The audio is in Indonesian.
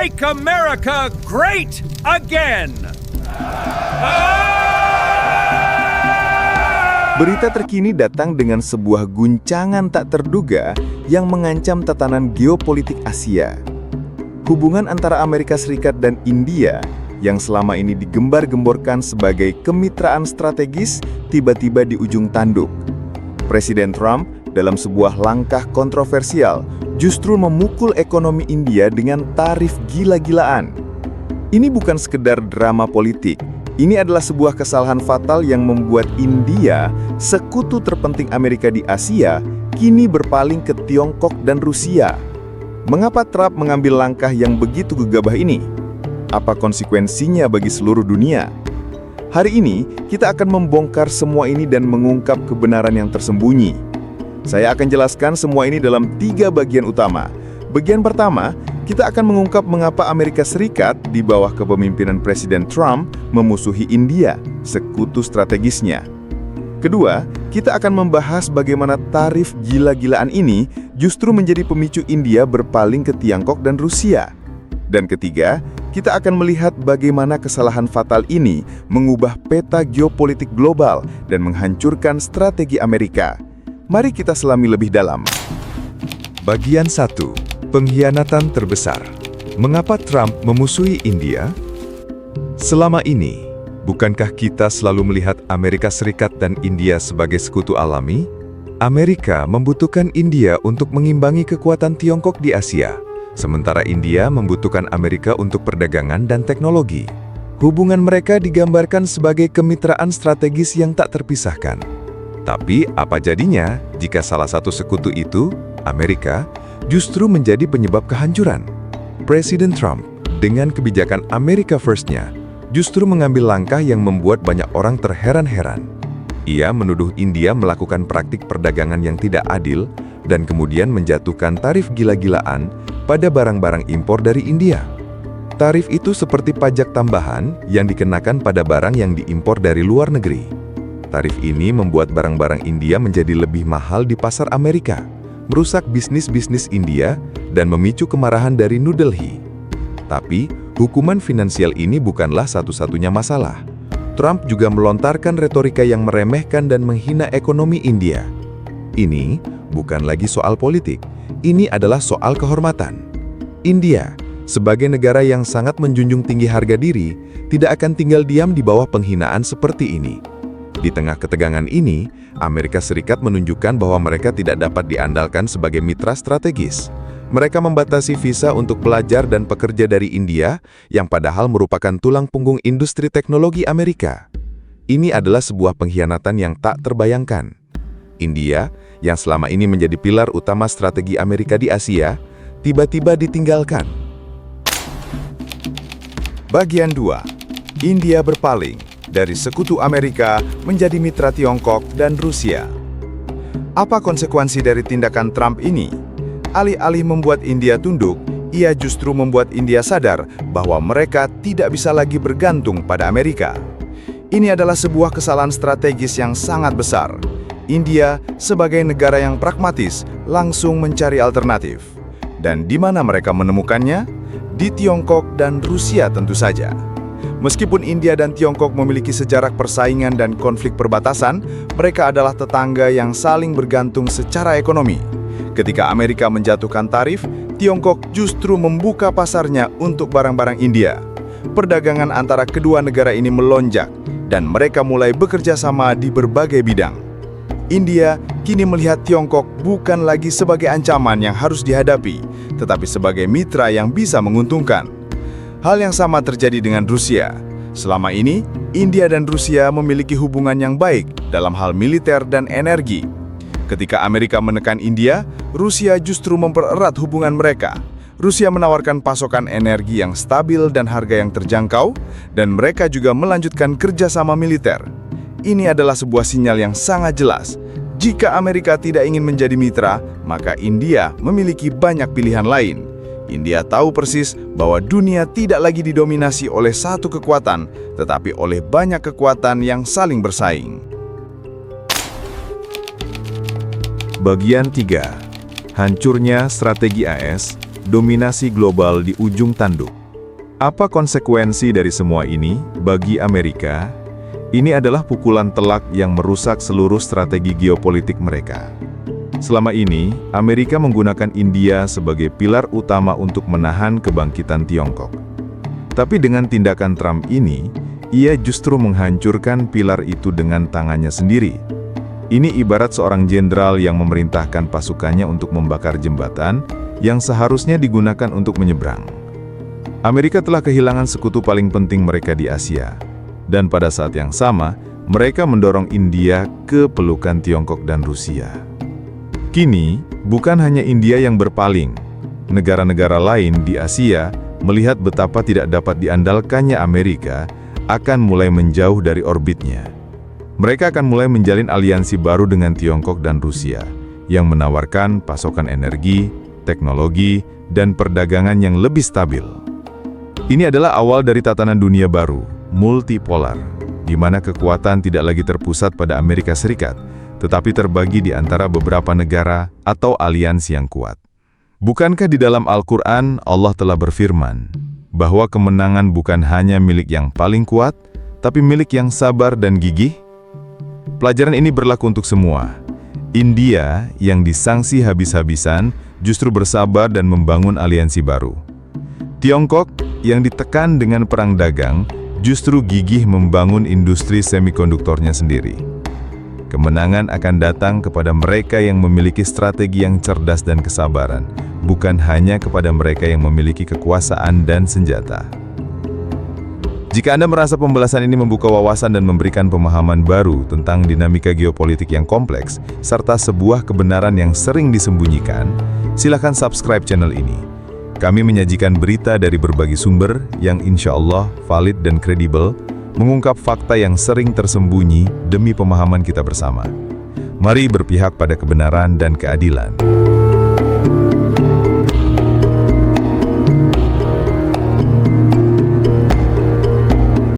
Make America Great Again! Berita terkini datang dengan sebuah guncangan tak terduga yang mengancam tatanan geopolitik Asia. Hubungan antara Amerika Serikat dan India yang selama ini digembar-gemborkan sebagai kemitraan strategis tiba-tiba di ujung tanduk. Presiden Trump dalam sebuah langkah kontroversial justru memukul ekonomi India dengan tarif gila-gilaan. Ini bukan sekedar drama politik. Ini adalah sebuah kesalahan fatal yang membuat India, sekutu terpenting Amerika di Asia, kini berpaling ke Tiongkok dan Rusia. Mengapa Trump mengambil langkah yang begitu gegabah ini? Apa konsekuensinya bagi seluruh dunia? Hari ini, kita akan membongkar semua ini dan mengungkap kebenaran yang tersembunyi. Saya akan jelaskan semua ini dalam 3 bagian utama. Bagian pertama, kita akan mengungkap mengapa Amerika Serikat di bawah kepemimpinan Presiden Trump memusuhi India, sekutu strategisnya. Kedua, kita akan membahas bagaimana tarif gila-gilaan ini justru menjadi pemicu India berpaling ke Tiongkok dan Rusia. Dan ketiga, kita akan melihat bagaimana kesalahan fatal ini mengubah peta geopolitik global dan menghancurkan strategi Amerika. Mari kita selami lebih dalam. Bagian 1. Pengkhianatan terbesar. Mengapa Trump memusuhi India? Selama ini, bukankah kita selalu melihat Amerika Serikat dan India sebagai sekutu alami? Amerika membutuhkan India untuk mengimbangi kekuatan Tiongkok di Asia, sementara India membutuhkan Amerika untuk perdagangan dan teknologi. Hubungan mereka digambarkan sebagai kemitraan strategis yang tak terpisahkan. Tapi apa jadinya jika salah satu sekutu itu, Amerika, justru menjadi penyebab kehancuran? Presiden Trump, dengan kebijakan America First-nya, justru mengambil langkah yang membuat banyak orang terheran-heran. Ia menuduh India melakukan praktik perdagangan yang tidak adil dan kemudian menjatuhkan tarif gila-gilaan pada barang-barang impor dari India. Tarif itu seperti pajak tambahan yang dikenakan pada barang yang diimpor dari luar negeri. Tarif ini membuat barang-barang India menjadi lebih mahal di pasar Amerika, merusak bisnis-bisnis India, dan memicu kemarahan dari New Delhi. Tapi, hukuman finansial ini bukanlah satu-satunya masalah. Trump juga melontarkan retorika yang meremehkan dan menghina ekonomi India. Ini bukan lagi soal politik, ini adalah soal kehormatan. India, sebagai negara yang sangat menjunjung tinggi harga diri, tidak akan tinggal diam di bawah penghinaan seperti ini. Di tengah ketegangan ini, Amerika Serikat menunjukkan bahwa mereka tidak dapat diandalkan sebagai mitra strategis. Mereka membatasi visa untuk pelajar dan pekerja dari India, yang padahal merupakan tulang punggung industri teknologi Amerika. Ini adalah sebuah pengkhianatan yang tak terbayangkan. India, yang selama ini menjadi pilar utama strategi Amerika di Asia, tiba-tiba ditinggalkan. Bagian 2. India berpaling dari sekutu Amerika menjadi mitra Tiongkok dan Rusia. Apa konsekuensi dari tindakan Trump ini? Alih-alih membuat India tunduk, ia justru membuat India sadar bahwa mereka tidak bisa lagi bergantung pada Amerika. Ini adalah sebuah kesalahan strategis yang sangat besar. India, sebagai negara yang pragmatis, langsung mencari alternatif. Dan di mana mereka menemukannya? Di Tiongkok dan Rusia tentu saja. Meskipun India dan Tiongkok memiliki sejarah persaingan dan konflik perbatasan, mereka adalah tetangga yang saling bergantung secara ekonomi. Ketika Amerika menjatuhkan tarif, Tiongkok justru membuka pasarnya untuk barang-barang India. Perdagangan antara kedua negara ini melonjak, dan mereka mulai bekerja sama di berbagai bidang. India kini melihat Tiongkok bukan lagi sebagai ancaman yang harus dihadapi, tetapi sebagai mitra yang bisa menguntungkan. Hal yang sama terjadi dengan Rusia. Selama ini, India dan Rusia memiliki hubungan yang baik dalam hal militer dan energi. Ketika Amerika menekan India, Rusia justru mempererat hubungan mereka. Rusia menawarkan pasokan energi yang stabil dan harga yang terjangkau, dan mereka juga melanjutkan kerjasama militer. Ini adalah sebuah sinyal yang sangat jelas. Jika Amerika tidak ingin menjadi mitra, maka India memiliki banyak pilihan lain. India tahu persis bahwa dunia tidak lagi didominasi oleh satu kekuatan, tetapi oleh banyak kekuatan yang saling bersaing. Bagian 3. Hancurnya strategi AS dominasi global di ujung tanduk. Apa konsekuensi dari semua ini bagi Amerika? Ini adalah pukulan telak yang merusak seluruh strategi geopolitik mereka. Selama ini, Amerika menggunakan India sebagai pilar utama untuk menahan kebangkitan Tiongkok. Tapi dengan tindakan Trump ini, ia justru menghancurkan pilar itu dengan tangannya sendiri. Ini ibarat seorang jenderal yang memerintahkan pasukannya untuk membakar jembatan yang seharusnya digunakan untuk menyeberang. Amerika telah kehilangan sekutu paling penting mereka di Asia. Dan pada saat yang sama, mereka mendorong India ke pelukan Tiongkok dan Rusia. Kini, bukan hanya India yang berpaling. Negara-negara lain di Asia melihat betapa tidak dapat diandalkannya Amerika akan mulai menjauh dari orbitnya. Mereka akan mulai menjalin aliansi baru dengan Tiongkok dan Rusia, yang menawarkan pasokan energi, teknologi, dan perdagangan yang lebih stabil. Ini adalah awal dari tatanan dunia baru, multipolar, di mana kekuatan tidak lagi terpusat pada Amerika Serikat, tetapi terbagi di antara beberapa negara atau aliansi yang kuat. Bukankah di dalam Al-Quran Allah telah berfirman, bahwa kemenangan bukan hanya milik yang paling kuat, tapi milik yang sabar dan gigih? Pelajaran ini berlaku untuk semua. India yang disangsi habis-habisan justru bersabar dan membangun aliansi baru. Tiongkok yang ditekan dengan perang dagang justru gigih membangun industri semikonduktornya sendiri. Kemenangan akan datang kepada mereka yang memiliki strategi yang cerdas dan kesabaran, bukan hanya kepada mereka yang memiliki kekuasaan dan senjata. Jika Anda merasa pembahasan ini membuka wawasan dan memberikan pemahaman baru tentang dinamika geopolitik yang kompleks, serta sebuah kebenaran yang sering disembunyikan, silakan subscribe channel ini. Kami menyajikan berita dari berbagai sumber yang insya Allah valid dan kredibel, mengungkap fakta yang sering tersembunyi demi pemahaman kita bersama. Mari berpihak pada kebenaran dan keadilan.